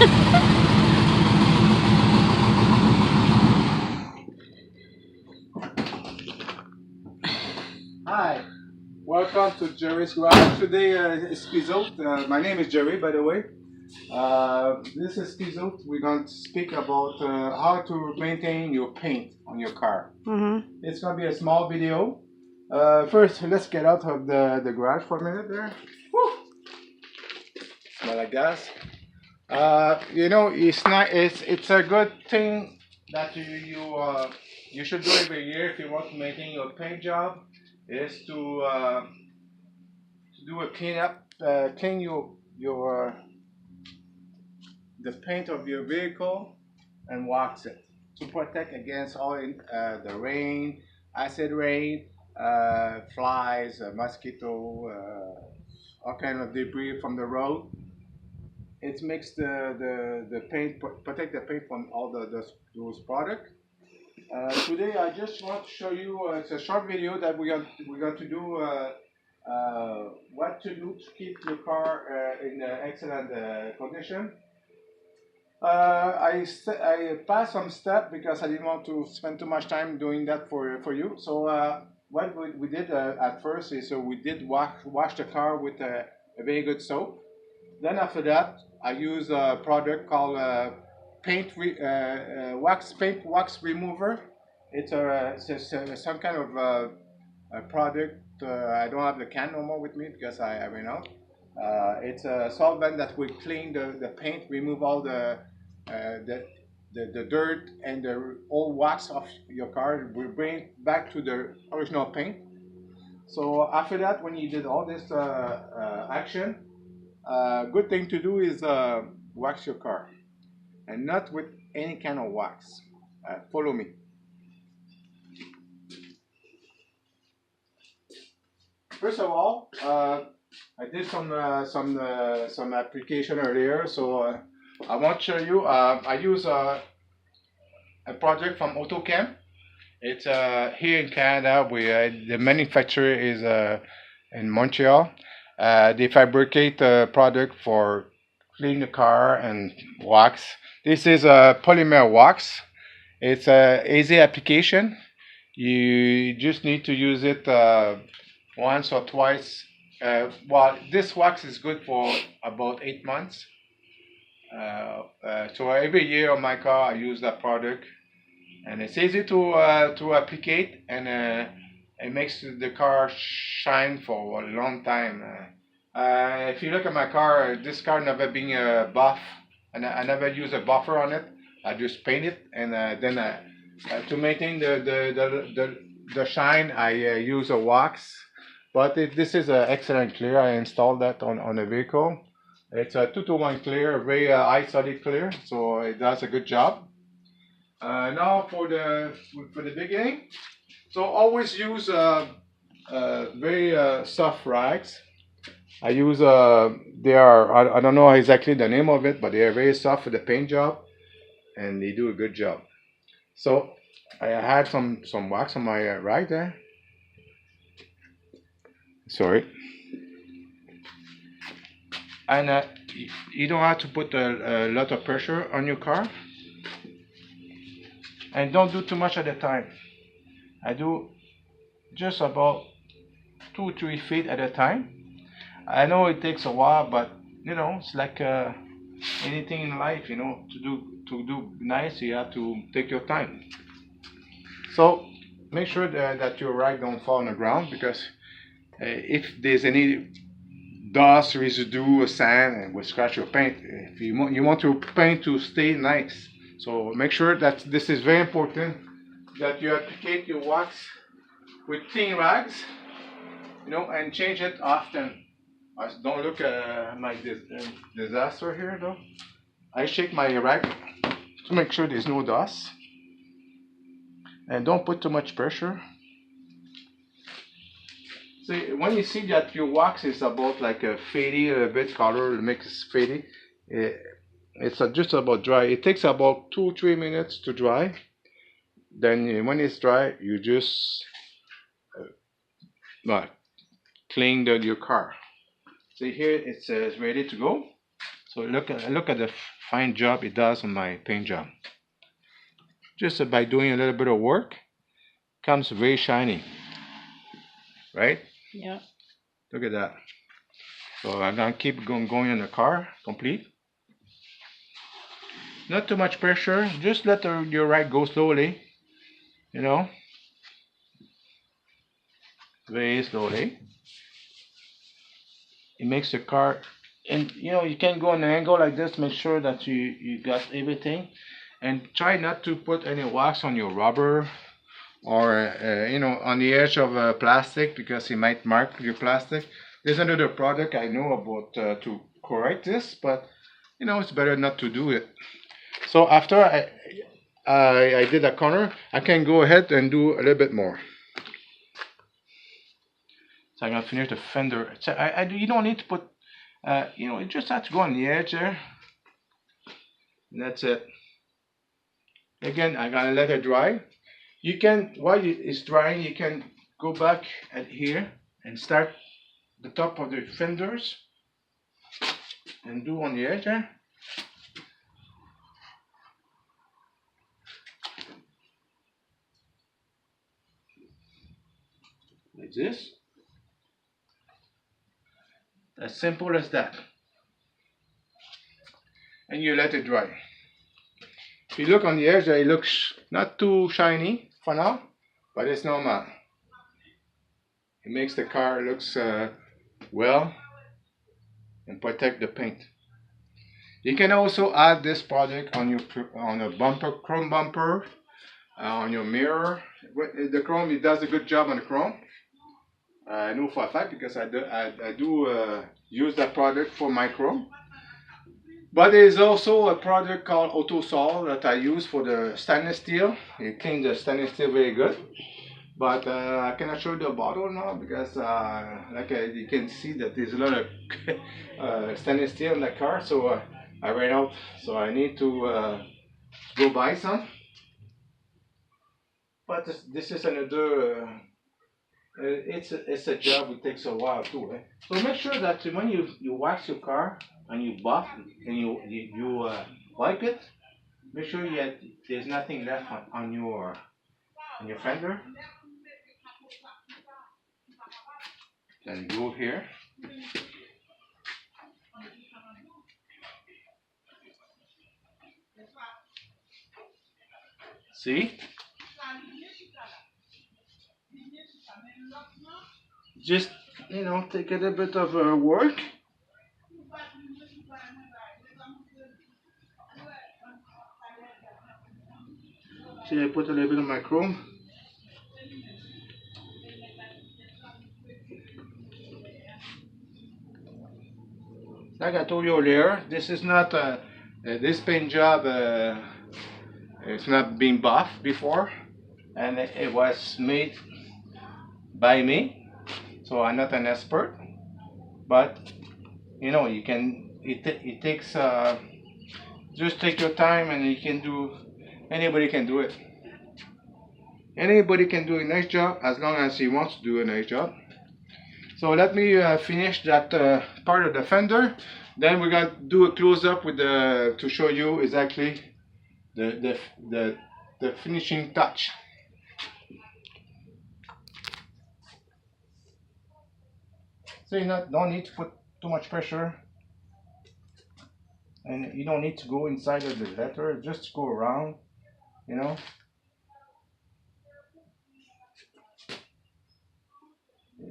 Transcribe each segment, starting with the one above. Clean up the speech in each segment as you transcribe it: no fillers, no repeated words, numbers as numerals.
Hi, welcome to Gerry's Garage. Today is episode. My name is Gerry, by the way. This episode we're going to speak about how to maintain your paint on your car. It's going to be a small video. First, let's get out of the garage for a minute there. Woo! Smell like gas. It's not. It's a good thing that you should do every year if you want to maintain your paint job. Is to do a cleanup, clean your the paint of your vehicle and wax it to protect against all the rain, acid rain, flies, mosquito, all kind of debris from the road. It makes the paint protect the paint from all those products. Today I just want to show you. It's a short video that we're going to do. What to do to keep your car in excellent condition. I passed some steps because I didn't want to spend too much time doing that for you. So what we did at first is we did wash the car with a very good soap. Then after that, I use a product called paint wax remover. It's some kind of a product. I don't have the can no more with me because I ran out. It's a solvent that will clean the paint, remove all the dirt and the old wax of your car. Will bring it back to the original paint. So after that, when you did all this action, good thing to do is wax your car, and not with any kind of wax. Follow me. First of all, I did some application earlier, so I want to show you. I use a project from AutoChem. It's here in Canada. The manufacturer is in Montreal. They fabricate a product for clean the car and wax. This is a polymer wax. It's a easy application. You just need to use it once or twice. Well, this wax is good for about 8 months. So every year on my car I use that product, and it's easy to applicate, and it makes the car shine for a long time. If you look at my car, this car never been buff, and I never use a buffer on it. I just paint it, and then to maintain the shine, I use a wax. But this is an excellent clear. I installed that on the vehicle. It's a 2-to-1 clear, very high solid clear, so it does a good job. Now for the beginning, so always use very soft rags. I use they are I don't know exactly the name of it, but they are very soft for the paint job, and they do a good job. So I had some wax on my rag there. Sorry. And you don't have to put a lot of pressure on your car, and don't do too much at a time. I do just about 2-3 feet at a time. I know it takes a while, but it's like anything in life. To do nice, you have to take your time. So make sure that your rag don't fall on the ground, because if there's any dust, residue, or sand, and will scratch your paint. If you want your paint to stay nice, so make sure that this is very important, that you applicate your wax with clean rags, and change it often. Don't look like this disaster here though. I shake my rag to make sure there's no dust, and don't put too much pressure. See, when you see that your wax is about like a faded, a bit color, it makes faded. It's just about dry. It takes about 2-3 minutes to dry. Then when it's dry, you just clean your car. See here, it's ready to go. So look at the fine job it does on my paint job. Just by doing a little bit of work, comes very shiny, right? Yeah. Look at that. So I'm gonna keep going in the car, complete. Not too much pressure. Just let your rag go slowly. You know, very slowly. It makes the car, and you can go on an angle like this. Make sure that you got everything, and try not to put any wax on your rubber or on the edge of plastic, because it might mark your plastic. There's another product I know about to correct this, but it's better not to do it. So after I did a corner, I can go ahead and do a little bit more. So I'm gonna finish the fender. So you don't need to put, you just have to go on the edge there. And that's it. Again, I'm gonna let it dry. You can, while it's drying, you can go back at here and start the top of the fenders and do on the edge there. Like this. As simple as that. And you let it dry. If you look on the edge, it looks not too shiny for now, but it's normal. It makes the car looks well and protect the paint. You can also add this product on a bumper, chrome bumper, on your mirror. The chrome, it does a good job on the chrome. I know for a fact because I do use that product for my chrome. But there is also a product called Autosol that I use for the stainless steel. It cleans the stainless steel very good. But I cannot show you the bottle now because you can see that there's a lot of stainless steel in the car. So I ran out. So I need to go buy some. But this is another. It's a job. It takes a while too. So make sure that when you wax your car and you buff and you wipe it, make sure there's nothing left on your fender. Then go here. See? Just take a little bit of work. See, I put a little bit of my chrome. Like I told you earlier, this is not this paint job. It's not been buffed before, and it was made by me. So I'm not an expert, but you can. It takes. Just take your time, and you can do. Anybody can do it. Anybody can do a nice job as long as he wants to do a nice job. So let me finish that part of the fender. Then we're gonna do a close up with to show you exactly the finishing touch. So you don't need to put too much pressure, and you don't need to go inside of the letter. Just go around, There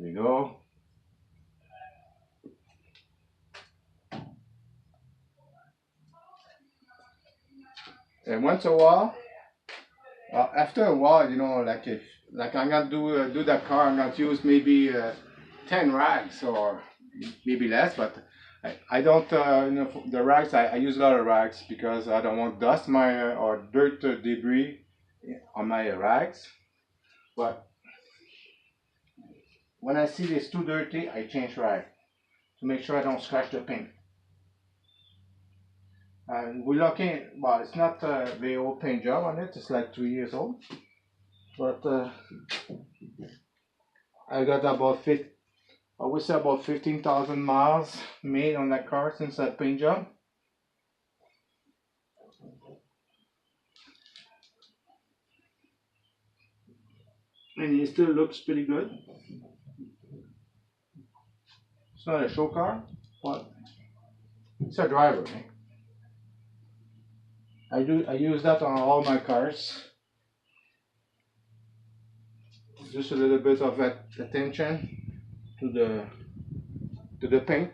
we go. And once a while, after a while, like I'm gonna do that car, I'm gonna use maybe 10 rags or maybe less, but I don't the rags. I use a lot of rags because I don't want dust or dirt debris on my rags. But when I see it's too dirty, I change rag to make sure I don't scratch the paint. And we're lucky, well, it's not a very old paint job on it, it's like 2 years old. But I got I would say about 15,000 miles made on that car since that paint job. and it still looks pretty good. It's not a show car, but it's a driver. I use that on all my cars. Just a little bit of attention to the paint.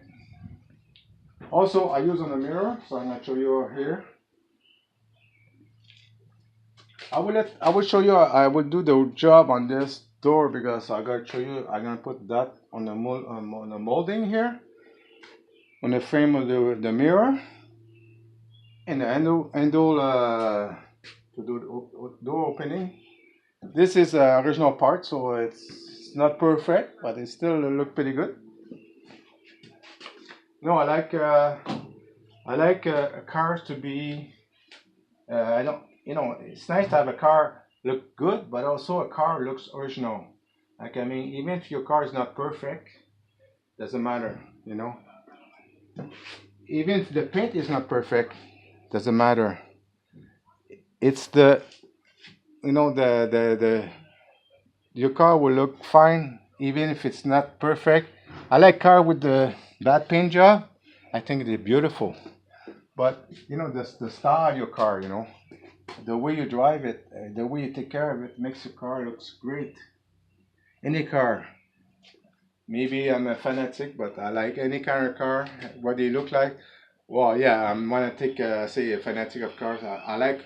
Also, I use on the mirror, so I'm gonna show you here. I will show you. I will do the job on this door because I gotta show you. I'm gonna put that on the on the molding here, on the frame of the mirror, and the handle to do the door opening. This is the original part, so it's not perfect, but it still look pretty good. No, I like cars to be. I don't. You know, it's nice to have a car look good, but also a car looks original. Like, I mean, even if your car is not perfect, doesn't matter. You know, even if the paint is not perfect, doesn't matter. It's the, you know, the your car will look fine even if it's not perfect. I like car with the bad paint job. I think they're beautiful, but you know, the style of your car, you know, the way you drive it, the way you take care of it makes your car looks great. Any car. Maybe I'm a fanatic, but I like any kind of car. What they look like. Well, yeah, I'm gonna take say a fanatic of cars. I like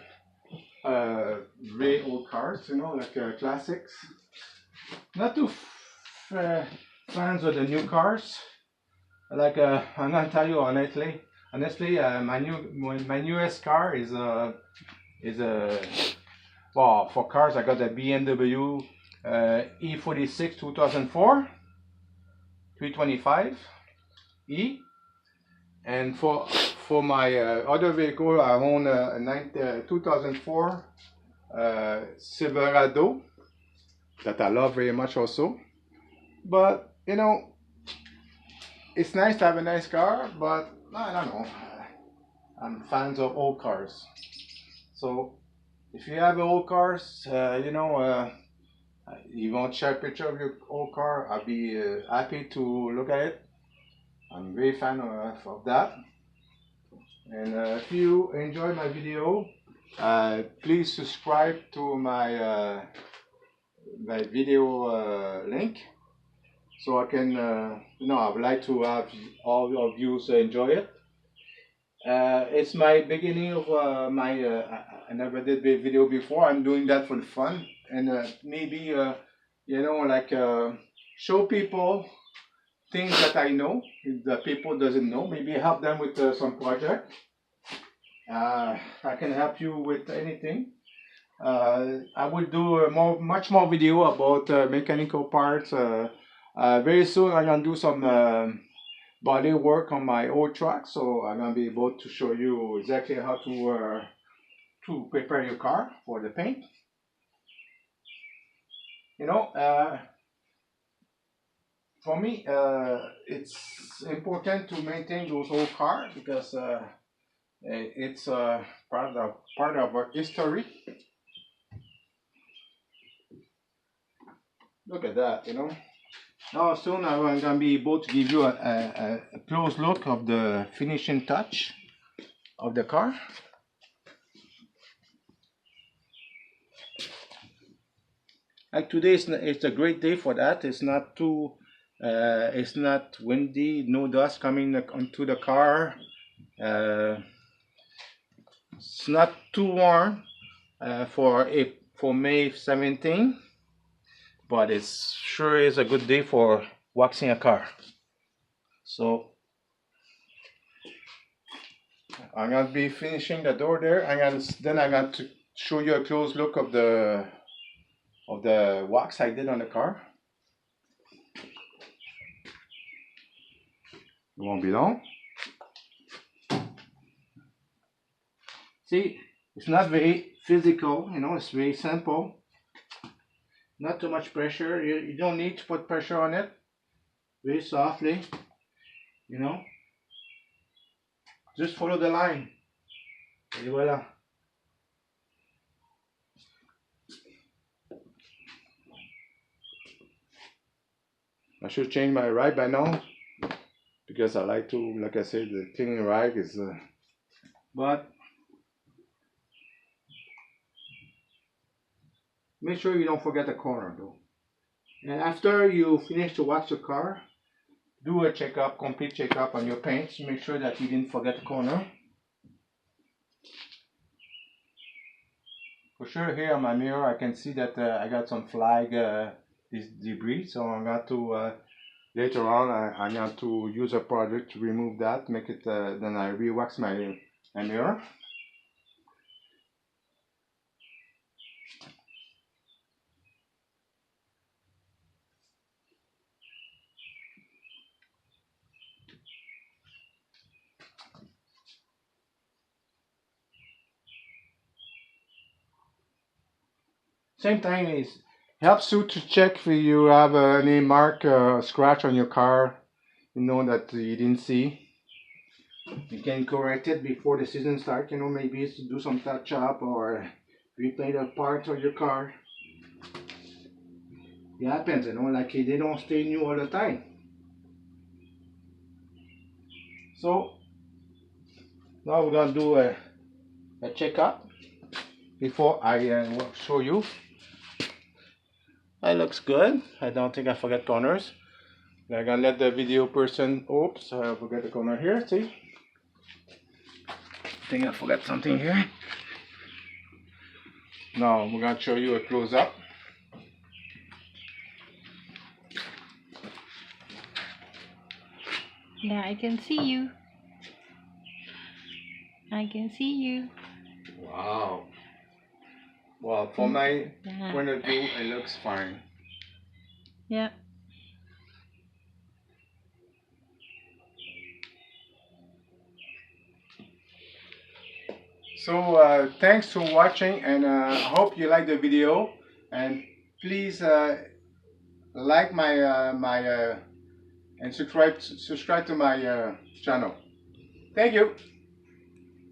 very old cars, you know, like classics. Not too fans of the new cars. Like I'm gonna tell you honestly, my newest car is a well, for cars I got a BMW E46 2004 325 E, and for my other vehicle I own a 2004 Silverado that I love very much also. But you know, it's nice to have a nice car, but I don't know. I'm fans of old cars. So if you have old cars, you know, you want to share a picture of your old car, I'll be happy to look at it. I'm very fan of that. And if you enjoy my video, please subscribe to my my video link, so I can, you know, I would like to have all of you enjoy it. It's my beginning of my. I never did a video before. I'm doing that for fun, and maybe you know, like show people things that I know that people doesn't know. Maybe help them with some project. I can help you with anything. I will do much more video about mechanical parts. Very soon I'm gonna do some body work on my old truck, so I'm gonna be able to show you exactly how to prepare your car for the paint. You know, for me, it's important to maintain those old cars because it's part of our history. Look at that, you know. Now soon I'm gonna be able to give you a close look of the finishing touch of the car. Like today, it's a great day for that. It's not too, it's not windy, no dust coming onto the car. It's not too warm for May 17, but it sure is a good day for waxing a car. So I'm gonna be finishing the door there. Then I'm going to show you a close look of the wax I did on the car. It won't be long. See, it's not very physical, you know, it's very simple. Not too much pressure. You don't need to put pressure on it. Very softly, you know. Just follow the line. Et voila. I should change my ride by now because I like to, like I said, the cleaning ride is. But make sure you don't forget the corner though. And after you finish to wash the car, do a checkup, complete checkup on your paints. Make sure that you didn't forget the corner. For sure, here on my mirror, I can see that I got some flag this debris, so I got to later on. I got to use a product to remove that, make it. Then I re-wax my mirror. Same thing is helps you to check if you have any mark scratch on your car. You know that you didn't see. You can correct it before the season starts. You know, maybe it's to do some touch up or repaint a part of your car. It happens, you know, like they don't stay new all the time. So now we're gonna do a checkup before I show you. That looks good. I don't think I forgot corners. I'm gonna let the video person. Oops, I forgot the corner here. See? I think I forgot something here. Now we're gonna show you a close up. Yeah, I can see you. I can see you. Wow. Well, from my point of view, it looks fine. Yeah. So thanks for watching, and I hope you like the video. And please like my and subscribe to my channel. Thank you.